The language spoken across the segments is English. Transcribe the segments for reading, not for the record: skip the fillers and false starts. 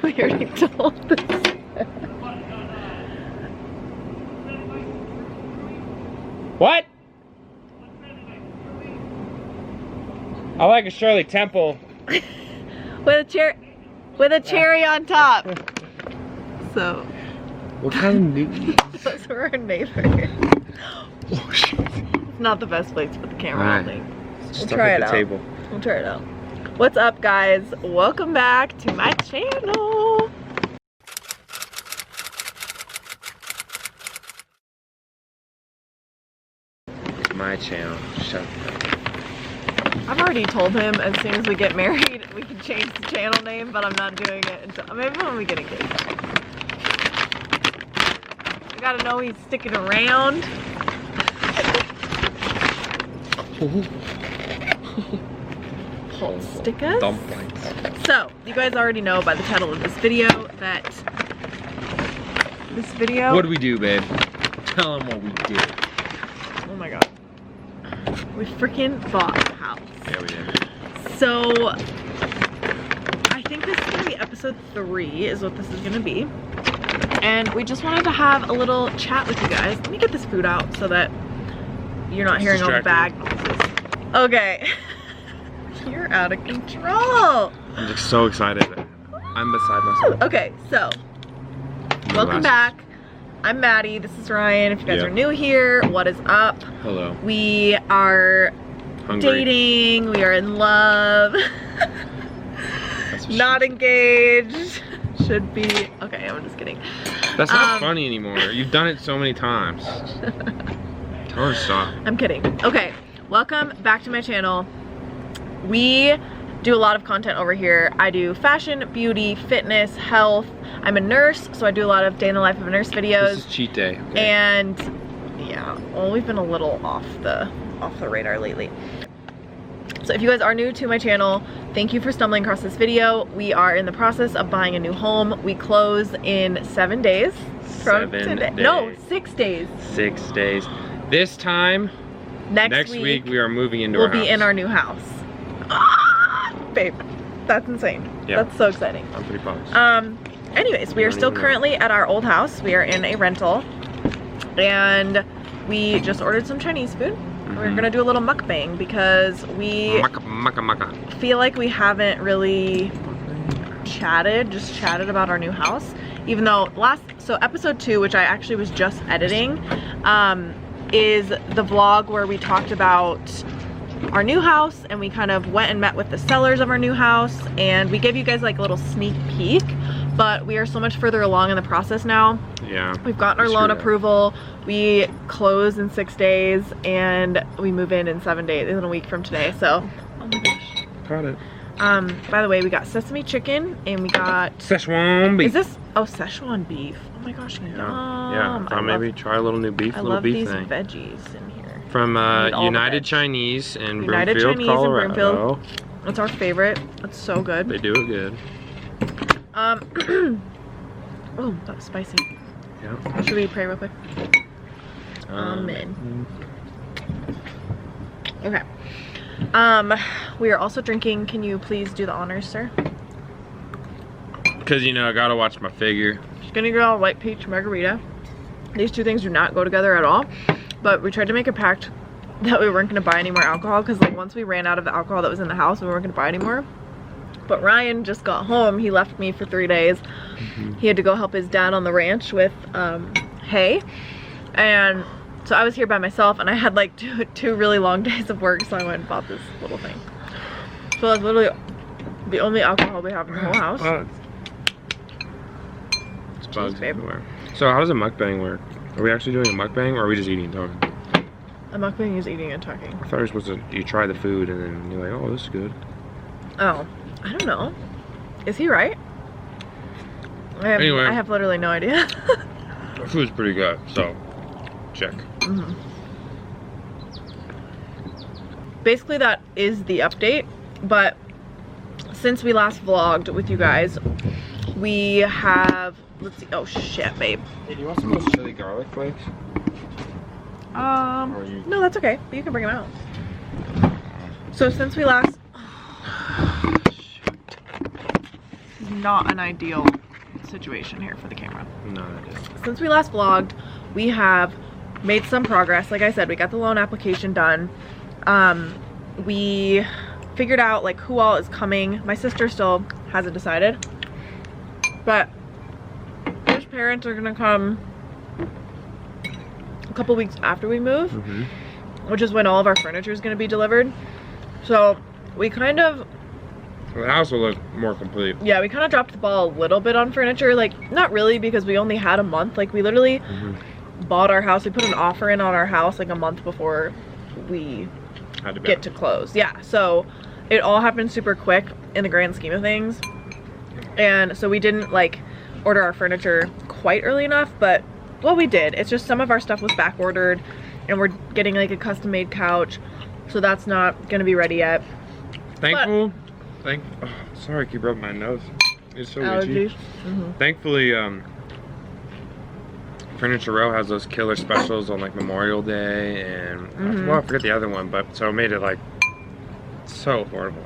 We already told this. What? I like a Shirley Temple. with a cherry on top. So. What kind of new? Those were our neighbors. Oh shit. It's not the best place to put the camera, I don't think. We'll try it out. Table. We'll try it out. What's up, guys? Welcome back to my channel. My channel. Shut up. I've already told him as soon as we get married, we can change the channel name, but I'm not doing it until maybe when we get engaged. I gotta know he's sticking around. Stickers. Dumplings. So, you guys already know by the title of this video that this video. What do we do, babe? Tell them what we did. Oh my god. We freaking bought a house. Yeah, we did. So, I think this is gonna be episode 3 is what this is gonna be. And we just wanted to have a little chat with you guys. Let me get this food out so that you're not hearing all the bag noises. Okay. You're out of control. I'm just so excited. I'm beside myself. Okay, so welcome back. I'm Maddie. This is Ryan. If you guys are new here, what is up? Hello. We are dating. We are in love. Not engaged. Should be. Okay, I'm just kidding. That's not funny anymore. You've done it so many times. Tell her to stop. I'm kidding. Okay, welcome back to my channel. We do a lot of content over here. I do fashion, beauty, fitness, health. I'm a nurse, so I do a lot of day in the life of a nurse videos. This is cheat day. Okay. And yeah, well, we've been a little off the radar lately. So if you guys are new to my channel, thank you for stumbling across this video. We are in the process of buying a new home. We close in 7 days from today. No, 6 days. 6 days. This time, next week we are moving into our house. We'll be in our new house. Ah, babe, that's insane. Yeah. That's so exciting. I'm pretty pumped. Anyways, we are still currently at our old house. We are in a rental, and we just ordered some Chinese food. We're gonna do a little mukbang because we feel like we haven't really chatted about our new house. Even though so episode 2, which I actually was just editing, is the vlog where we talked about our new house, and we kind of went and met with the sellers of our new house, and we gave you guys like a little sneak peek. But we are so much further along in the process now. Yeah. We've gotten our loan approval. We close in 6 days, and we move in 7 days, in a week from today. So, oh my gosh. Got it. By the way, we got sesame chicken, and we got Szechuan beef. Is this? Oh, Szechuan beef. Oh my gosh, yum. Yeah. Thought maybe try a little new beef. I little love beef these thing. veggies in here. From United Chinese in United Broomfield, Chinese Colorado. in Broomfield. It's our favorite. It's so good. They do it good. Oh, that was spicy. Yeah. Should we pray real quick? Amen. Okay. We are also drinking. Can you please do the honors, sir? Because, you know, I gotta watch my figure. Skinny Girl White Peach Margarita. These two things do not go together at all. But we tried to make a pact that we weren't going to buy any more alcohol, because like once we ran out of the alcohol that was in the house, we weren't going to buy anymore. But Ryan just got home. He left me for 3 days. He had to go help his dad on the ranch with hay. And so I was here by myself, and I had like two really long days of work, so I went and bought this little thing. So that's literally the only alcohol we have in the whole house. It's bugs everywhere. So how does a mukbang work? Are we actually doing a mukbang, or are we just eating and talking? A mukbang is eating and talking. I thought you were supposed to, you try the food and then you're like, oh, this is good. Oh, I don't know. Is he right? Anyway. I have literally no idea. The food's pretty good, so check. Basically, that is the update, but since we last vlogged with you guys, we have, let's see, oh shit, babe. Hey, do you want some of those chili garlic flakes? No, that's okay, but you can bring them out. So since we last, not an ideal situation here for the camera. No, that is. Since we last vlogged, we have made some progress. Like I said, we got the loan application done. We figured out like who all is coming. My sister still hasn't decided, but his parents are gonna come a couple weeks after we move, which is when all of our furniture is gonna be delivered. So we kind of, the house will look more complete. yeah, we kind of dropped the ball a little bit on furniture. Like, not really, because we only had a month. Like, we literally bought our house. We put an offer in on our house like a month before we get to close. Yeah, so it all happened super quick in the grand scheme of things. And so we didn't like order our furniture quite early enough, but well, we did. It's just some of our stuff was back ordered, and we're getting like a custom made couch, so that's not gonna be ready yet. Thankful. Sorry, I keep rubbing my nose. It's so itchy. Thankfully, Furniture Row has those killer specials on like Memorial Day and well, I forget the other one, but so it made it like so affordable.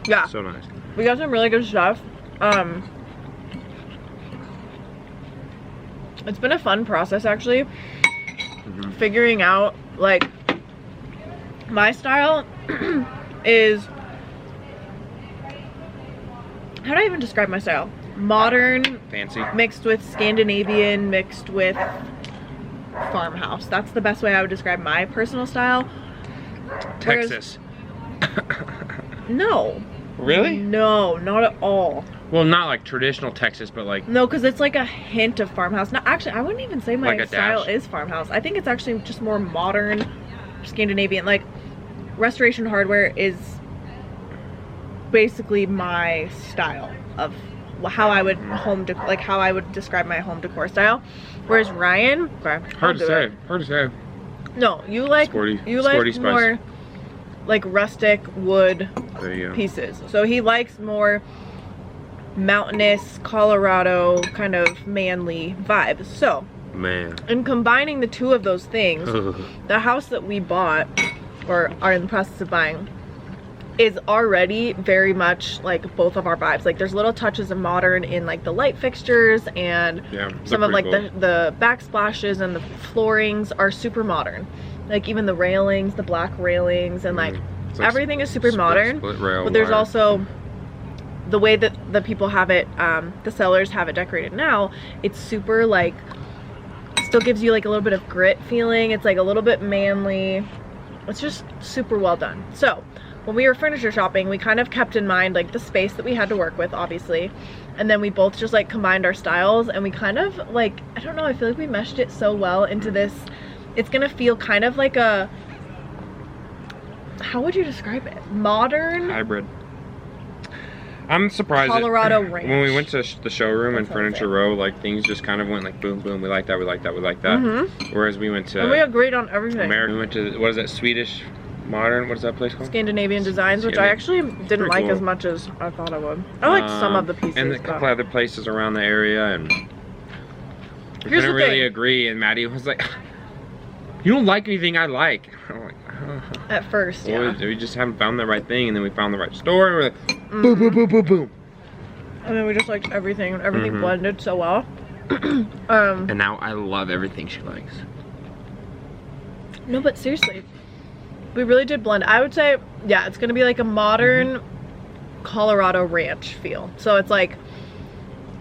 Yeah, so nice. We got some really good stuff. It's been a fun process actually, figuring out like my style is, how do I even describe my style? Modern, fancy, mixed with Scandinavian, mixed with farmhouse. That's the best way I would describe my personal style. Texas. No. Really? No, not at all. Well, not like traditional Texas, but like, no, because it's like a hint of farmhouse. No, actually, I wouldn't even say my like style is farmhouse. I think it's actually just more modern Scandinavian. Like, Restoration Hardware is basically my style of how I would how I would describe my home decor style. Whereas Ryan, hard to say. No, you like sporty like spice. more like rustic wood pieces. So he likes more mountainous, Colorado kind of manly vibes. So, man, in combining the two of those things, the house that we bought or are in the process of buying is already very much like both of our vibes. Like, there's little touches of modern in like the light fixtures, and some of like the backsplashes, and the floorings are super modern. Like, even the railings, the black railings, and like everything is super modern. But there's also the way that the people have it, the sellers have it decorated now, it's super like, still gives you like a little bit of grit feeling. It's like a little bit manly. It's just super well done. So when we were furniture shopping, we kind of kept in mind like the space that we had to work with, obviously, and then we both just like combined our styles, and we kind of like, I don't know, I feel like we meshed it so well into this. It's gonna feel kind of like a, how would you describe it? Modern hybrid. I'm surprised Colorado ranch. When we went to the showroom and Furniture Row, like things just kind of went like boom, boom. We like that. We like that. We like that. Whereas we went to, and we agreed on everything. America. We went to, what is that, Swedish modern? What is that place called? Scandinavian Designs, which I actually didn't like as much as I thought I would. I liked some of the pieces, and a couple other places around the area, and we couldn't really agree. And Maddie was like, "You don't like anything I like." I'm like, at first, yeah. We just haven't found the right thing, and then we found the right store, and we're like, boom, boom, boom, boom, boom. And then we just liked everything, and everything blended so well. And now I love everything she likes. No, but seriously, we really did blend. I would say, yeah, it's gonna be like a modern Colorado ranch feel. So it's like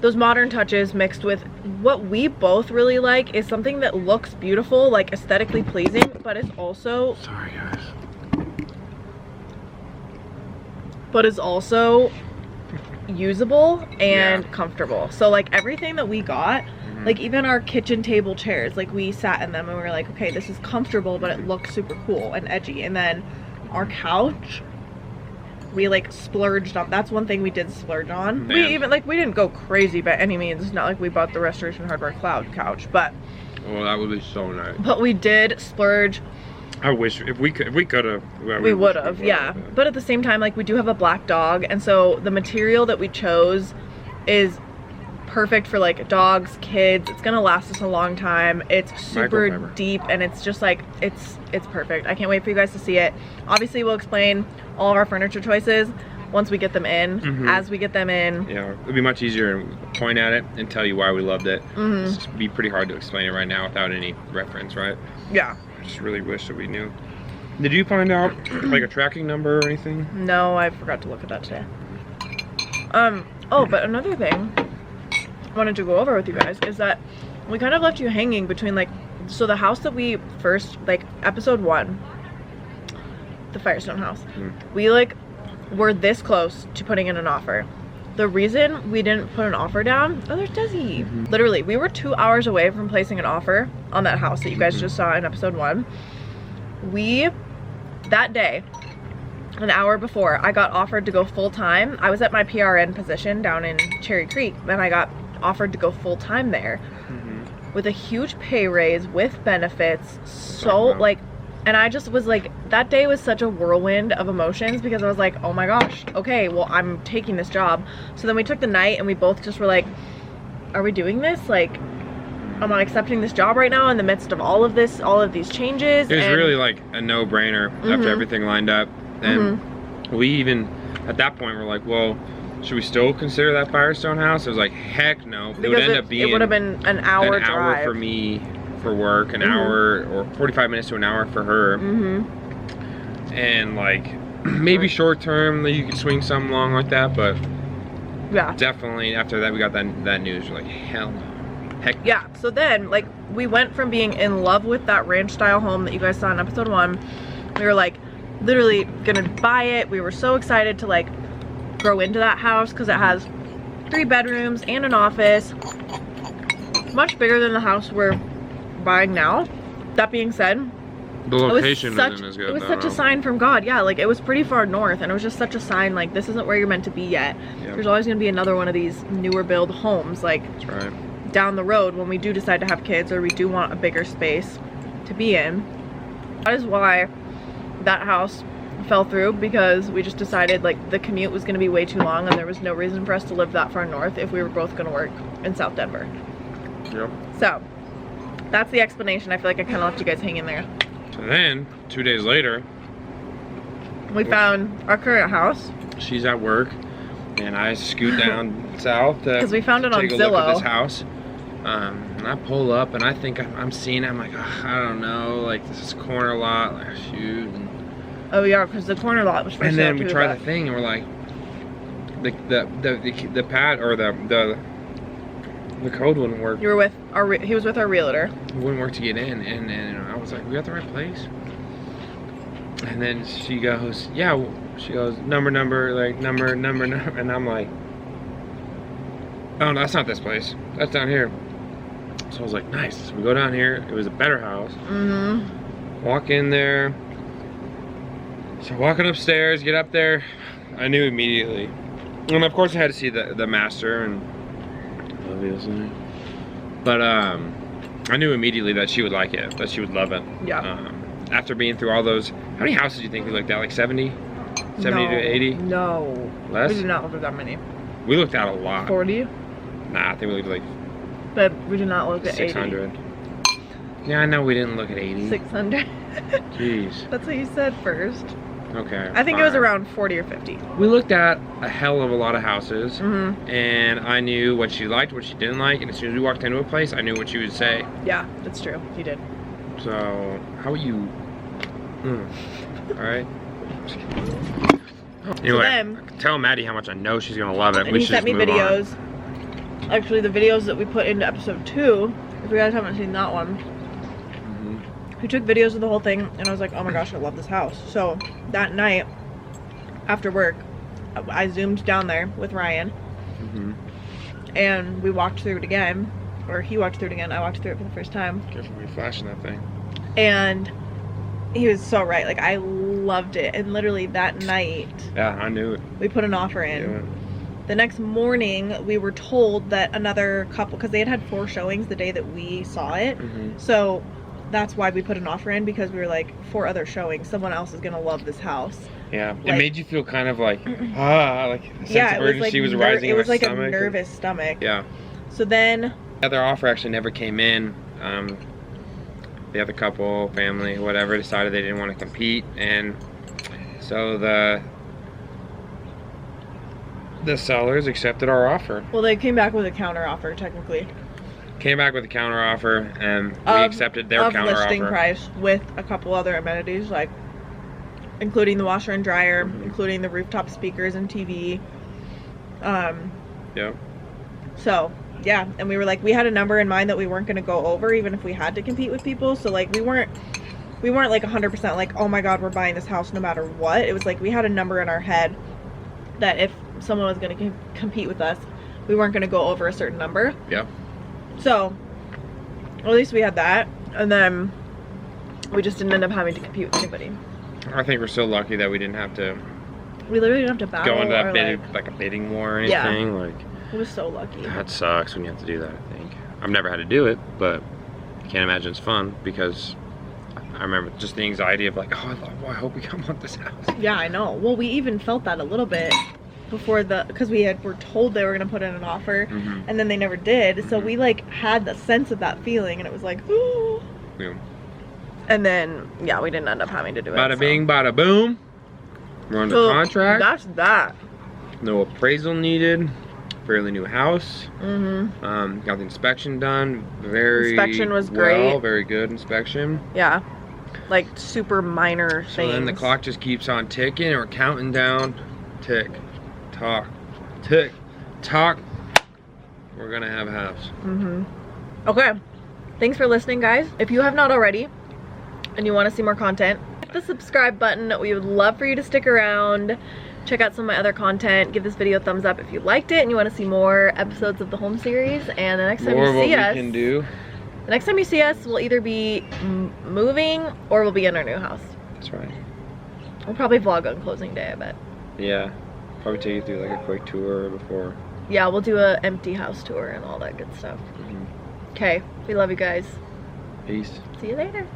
those modern touches mixed with what we both really like is something that looks beautiful, like aesthetically pleasing, but it's also, sorry guys, but is also usable and comfortable. So like everything that we got, like even our kitchen table chairs, like we sat in them and we were like, okay, this is comfortable, but it looks super cool and edgy. And then our couch, we like splurged on. That's one thing we did splurge on. Man. We even like, we didn't go crazy by any means. It's not like we bought the Restoration Hardware Cloud couch, but oh, that would be so nice. But we did splurge. I wish if we could have, we would have, yeah. But at the same time, like, we do have a black dog, and so the material that we chose is perfect for like dogs, kids. It's gonna last us a long time. It's super deep, and it's just like, it's perfect. I can't wait for you guys to see it. Obviously we'll explain all of our furniture choices once we get them in, as we get them in. Yeah, it'd be much easier to point at it and tell you why we loved it. It's just be pretty hard to explain it right now without any reference, right? Yeah. I just really wish that we knew. Did you find out like a tracking number or anything? No, I forgot to look at that today. Oh, but another thing I wanted to go over with you guys is that we kind of left you hanging between like, so the house that we first, like episode 1, the Firestone house, we like were this close to putting in an offer. The reason we didn't put an offer down, oh, there's Desi. Literally, we were 2 hours away from placing an offer on that house that you guys just saw in episode 1. That day, an hour before, I got offered to go full-time. I was at my PRN position down in Cherry Creek, and I got offered to go full-time there with a huge pay raise, with benefits. So like, and I just was like, that day was such a whirlwind of emotions because I was like, oh my gosh, okay, well, I'm taking this job. So then we took the night and we both just were like, are we doing this? Like, am I accepting this job right now in the midst of all of this, all of these changes? It was really like a no-brainer after everything lined up. And we even, at that point, were like, well, should we still consider that Firestone house? It was like, heck no. It would end up being, it would have been an hour drive for me for work, an hour or 45 minutes to an hour for her. And like, maybe short term you could swing something along like that, but yeah, definitely after that we got that news, we're like, hell no. Heck yeah. So then like we went from being in love with that ranch style home that you guys saw in episode 1. We were like literally gonna buy it. We were so excited to like grow into that house because it has 3 bedrooms and an office, much bigger than the house we're buying now. That being said, the location isn't as good. It was such a sign from God. Yeah, like it was pretty far north, and it was just such a sign like this isn't where you're meant to be yet. There's always gonna be another one of these newer build homes like down the road when we do decide to have kids or we do want a bigger space to be in. That is why that house fell through, because we just decided like the commute was going to be way too long and there was no reason for us to live that far north if we were both going to work in South Denver. So that's the explanation. I feel like I kind of left you guys hanging there. So then 2 days later we found our current house. She's at work and I scoot down south because we found it on take a Zillow. look at this house. And I pull up and I think I'm seeing it. I'm like, oh, I don't know, like this is corner lot, like shoot. And oh yeah, because the corner lot was for sale. And then we too, try the thing and we're like, the pad or the code wouldn't work. You were with he was with our realtor. It wouldn't work to get in, and I was like, we got the right place. And then she goes, yeah. She goes, number, like number, and I'm like, oh no, that's not this place. That's down here. So I was like, nice. So we go down here. It was a better house. Walk in there. So walking upstairs, get up there, I knew immediately. And of course I had to see the master, and obviously. But I knew immediately that she would like it, that she would love it. Yeah. After being through all those, how many houses do you think we looked at? Like 70? 70 to 80? No. Less? We did not look at that many. We looked at a lot. 40? Nah, I think we looked at like... But we did not look at 600. 80. Yeah, I know we didn't look at 80. 600. Jeez. That's what you said first. Okay. I think it was around 40 or 50. We looked at a hell of a lot of houses, and I knew what she liked, what she didn't like, and as soon as we walked into a place, I knew what she would say. Yeah, that's true. You did. So, how are you? Alright. Anyway, so then, tell Maddie how much I know she's gonna love it. And he sent me videos. Actually, the videos that we put into episode 2, if you guys haven't seen that one, we took videos of the whole thing, and I was like, oh my gosh, I love this house. So that night after work, I zoomed down there with Ryan, and we walked through it again, or he walked through it again. I walked through it for the first time. Careful, we flashing that thing. And he was so right. Like, I loved it. And literally that night, yeah, I knew it. We put an offer in. Yeah. The next morning, we were told that another couple, because they had 4 showings the day that we saw it, so that's why we put an offer in, because we were like, 4 other showings, someone else is gonna love this house. Yeah, like, it made you feel kind of like, like a sense of urgency was rising in my stomach. It was like a nervous stomach. Yeah. So then... The other offer actually never came in. The other couple, family, whatever, decided they didn't want to compete, and so the sellers accepted our offer. Well, they came back with a counter offer, technically. Came back with a counter offer, and we accepted their counter listing offer. price with a couple other amenities, like including the washer and dryer, including the rooftop speakers and TV. Yeah. So yeah, and we were like, we had a number in mind that we weren't going to go over, even if we had to compete with people. So like we weren't like 100% like, oh my god, we're buying this house no matter what. It was like we had a number in our head that if someone was going to compete with us, we weren't going to go over a certain number. Yeah. So at least we had that, and then we just didn't end up having to compete with anybody. I think we're so lucky that we didn't have to We literally didn't have to battle go into that or like a bidding war or anything. Yeah. Like, it was so lucky. that sucks when you have to do that, I think. I've never had to do it, but I can't imagine it's fun, because I remember just the anxiety of like, oh, I hope we come want this house. Yeah, I know. Well, we even felt that a little bit before because were told they were going to put in an offer, and then they never did. So we like had the sense of that feeling, and it was like, ooh. Yeah. And then, yeah, we didn't end up having to do it. Bada bing, bada boom. We're under contract. That's that. No appraisal needed. Fairly new house. Got the inspection done. Inspection was great. Very good inspection. Yeah. Like super minor things. So then the clock just keeps on ticking, and we're counting down. Tick, tock, tick, tock. We're gonna have a house. Okay. Thanks for listening, guys. If you have not already and you want to see more content, hit the subscribe button. We would love for you to stick around. Check out some of my other content. Give this video a thumbs up if you liked it and you want to see more episodes of the home series. And the next time you see us, the next time you see us, we'll either be moving or we'll be in our new house. That's right. We'll probably vlog on closing day, I bet. Yeah. Probably take you through like a quick tour before. Yeah, we'll do a empty house tour and all that good stuff. Okay, we love you guys. Peace. See you later.